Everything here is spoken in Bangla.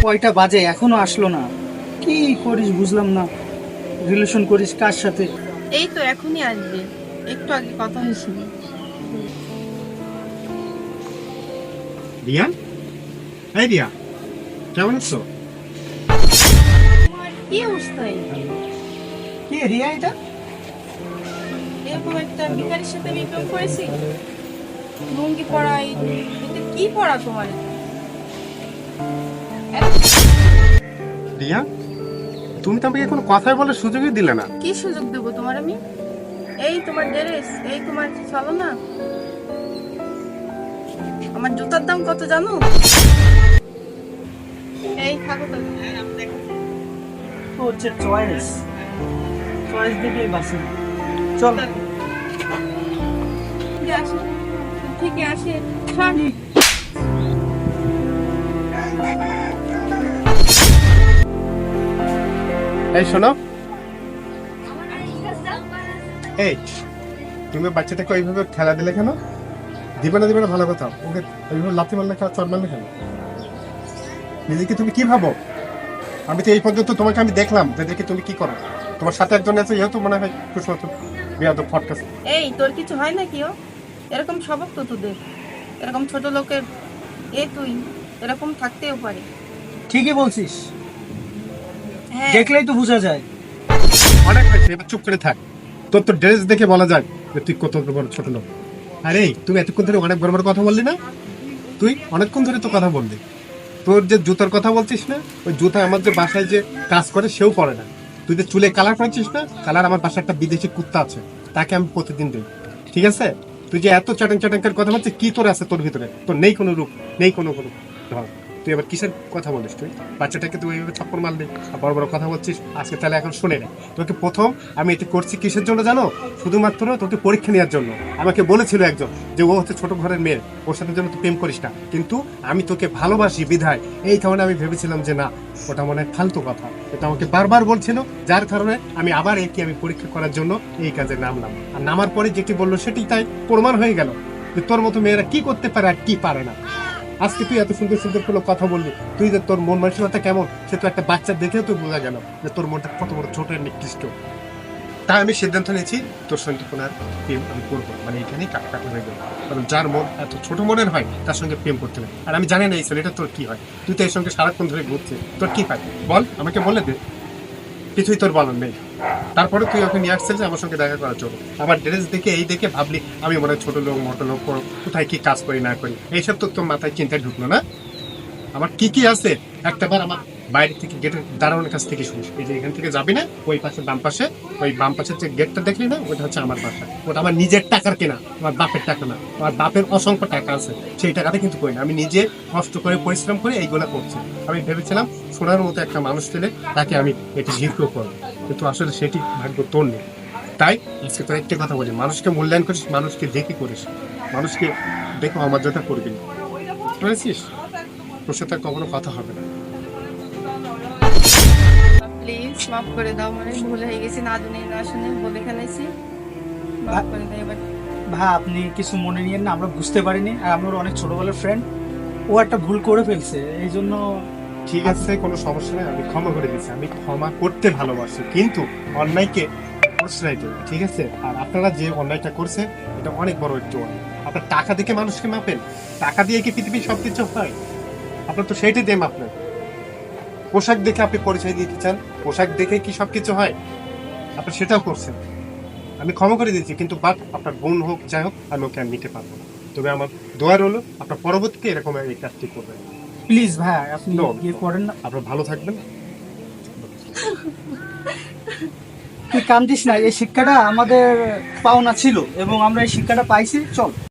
কয়টা বাজে এখনো আসলো না? কি করিস বুঝলাম না। রিলেশন করিস কার সাথে? এই তো এখনই আসবে, একটু আগে কথা হয়েছিল। রিয়া, এই রিয়া, কেমন আছো? তোমার কি অবস্থা? কে রিয়া এটা? এরকম একটা ভিখারির সাথে আমি প্রেম করেছি? লুঙ্গি পরাই, এটা কি পড়া তোমার? রিয়া, তুমি তো আমাকে কোনো কথাই বলার সুযোগই দিলে না। কি সুযোগ দেবো তোমার আমি? এই তোমার ড্রেস, এই তোমার চলো না। আমার জুতার দাম কত জানো? এই থাকো তো। তো হচ্ছে চয়েস, চয়েস দেখলেই বাসে। চল। আসে, থেকে আসে, ছাড়ি। এই শোনো, এই তুমি বাচ্চাটাকে ওইভাবে খেলা দিলে কেন? দিবে না ভালো কথা, ওকে ওইভাবে লাথি মারলে চট মারলে কেন? নিজেকে তুমি কি ভাবো? আমি তো এই পর্যন্ত তোমাকে আমি দেখলাম যে দেখি তুমি কি করো। তোমার সাথে একজন আছে, যেহেতু মনে হয় কুসুম বিয়াদব ফটকাস। এই তোর কিছু হয় না কি? ও এরকম স্বভাব তো তোদের, এরকম ছোট লোকের। তুই এরকম থাকতেও পারে। ঠিকই বলছিস, হ্যাঁ, দেখলেই তো বোঝা যায়। অনেক হয়েছে, এবার চুপ করে থাক। তোর তো ড্রেস দেখে বলা যায় যে তুই কত বড় ছোট লোক। আরে তুমি এতক্ষণ ধরে অনেক বড় বড় কথা বললি না? তুই অনেকক্ষণ ধরে তো কথা বললি। তোর যে জুতার কথা বলছিস না, ওই জুতা আমার যে বাসায় যে কাজ করে সেও পরে না। তুই যে চুলে কালার করেছিস না, কালার আমার বাসায় একটা বিদেশি কুত্তা আছে, তাকে আমি প্রতিদিন দিই। ঠিক আছে? তুই যে এত চ্যাটাং চ্যাটাং করে কথা বলছিস, কি তোর আছে তোর ভিতরে? তোর নেই কোনো রূপ, নেই কোনো ধর। তুই এবার কিসের কথা বলিস? তুই বাচ্চাটাকে তুই এইভাবে থাপ্পড় মারলি আর বড় বড় কথা বলছিস। আজকে তাহলে এখন শুনে নে, তোকে প্রথম আমি এটা করছি কিসের জন্য জানো? শুধুমাত্র তোকে পরীক্ষা নেওয়ার জন্য। আমাকে বলেছিল একজন যে ও হচ্ছে ছোট ঘরের মেয়ে, ওর সাথে যেন তুই প্রেম করিস না। কিন্তু আমি তোকে ভালোবাসি বিধায় এই কারণে আমি ভেবেছিলাম যে না, ওটা মনে হয় ফালতু কথা। এটা আমাকে বারবার বলছিল, যার কারণে আমি আবার একে আমি পরীক্ষা করার জন্য এই কাজে নামলাম। আর নামার পরে যেটি বললো সেটি তাই প্রমাণ হয়ে গেল যে তোর মতো মেয়েরা কি করতে পারে আর কি পারে না। আজকে তুই এত সুন্দর সুন্দর কোনো কথা বললি, তুই যে তোর মন মানসিকতা কেমন সে তো একটা বাচ্চা দেখেও তো বোঝা গেল যে তোর মনটা কত বড় ছোট আর নিকৃষ্ট। তাই আমি সিদ্ধান্ত নিয়েছি তোর সঙ্গে কোনো আর প্রেম আমি করবো, মানে এখানেই কাটাকাটি হয়ে গেল। কারণ যার মন এত ছোট মনের হয় তার সঙ্গে প্রেম করতে হবে। আর আমি জানি না এই ছেলেটা তোর কি হয়, তুই তো এর সঙ্গে সারাক্ষণ ধরে ঘুরছে, তোর কি হয় বল, আমাকে বলে দে। কিছুই তোর বলার নেই। তারপরে তুই ওকে নিয়ে আসছিস আমার সঙ্গে দেখা করার জন্য। আমার ড্রেস দেখে এই দেখে ভাবলি আমি মনে হয় ছোট লোক মোটো লোক, কোথায় কি কাজ করি না করি এইসব তো তোর মাথায় চিন্তায় ঢুকলো না। আমার কি কি আছে একটাবার আমার বাইরে থেকে গেটের দারোয়ানের কাছ থেকে শুনিস। এই যে এখান থেকে যাবি না, ওই পাশে বাম পাশে, ওই বাম পাশের যে গেটটা দেখলি না, ওটা হচ্ছে আমার বাসা। ওটা আমার নিজের টাকার কেনা, আমার বাপের টাকা না। আমার বাপের অসংখ্য টাকা আছে, সেই টাকাতে কিন্তু করি না। আমি নিজে কষ্ট করে পরিশ্রম করে এইগুলা করছি। আমি ভেবেছিলাম সোনার মতো একটা মানুষ পেলে তাকে আমি এটি দীর্ঘ করবো, কিন্তু আসলে সেটি ভাগ্য তোর নেই। তাই আজকে তোর একটা কথা বলি, মানুষকে মূল্যায়ন করিস, মানুষকে দেখে করিস, মানুষকে দেখে অমর্যাদা করবি না, বুঝেছিস? তোর সাথে আর কখনো কথা হবে না। প্লিজ মাফ করে দাও, মানে ভুল হয়ে গেছি, না জানি না শুনে বলে ফেলেছি, মাফ করে দাও এবার। ভাই আপনি কিছু মনে নিয়েন না, আমরা বুঝতে পারিনি। আর আমার অনেক ছোটবেলার ফ্রেন্ড, ও একটা ভুল করে ফেলছে, এই জন্য। ঠিক আছে, কোনো সমস্যা নেই, আমি ক্ষমা করে দিচ্ছি। আমি ক্ষমা করতে ভালোবাসি, কিন্তু অন্যায়কে প্রশ্রয় দেব, ঠিক আছে? আর আপনারা যে অন্যায়টা করছে এটা অনেক বড় একটু অন্যায়। আপনার টাকা দেখে মানুষকে মাপেন? টাকা দিয়ে কি পৃথিবীর সবকিছু হয়? আপনার তো সেইটাই দেম। আপনার পোশাক দেখে আপনি পরিচয় দিতে চান, পোশাক দেখে কি সবকিছু হয়? আপনি সেটাও করছেন। আমি ক্ষমা করে দিচ্ছি, কিন্তু বাট আপনার বোন হোক যাই হোক আমি ওকে আর নিতে পারবো না। তবে আমার দোয়া রইলো আপনার পরবর্তীতে এরকম এই কাজটি করবেন। প্লিজ ভাই আপনি ইয়ে করেন না। আপনার ভালো থাকবেন। তুই কান্দিস না, এই শিক্ষাটা আমাদের পাওনা ছিল এবং আমরা এই শিক্ষাটা পাইছি। চল।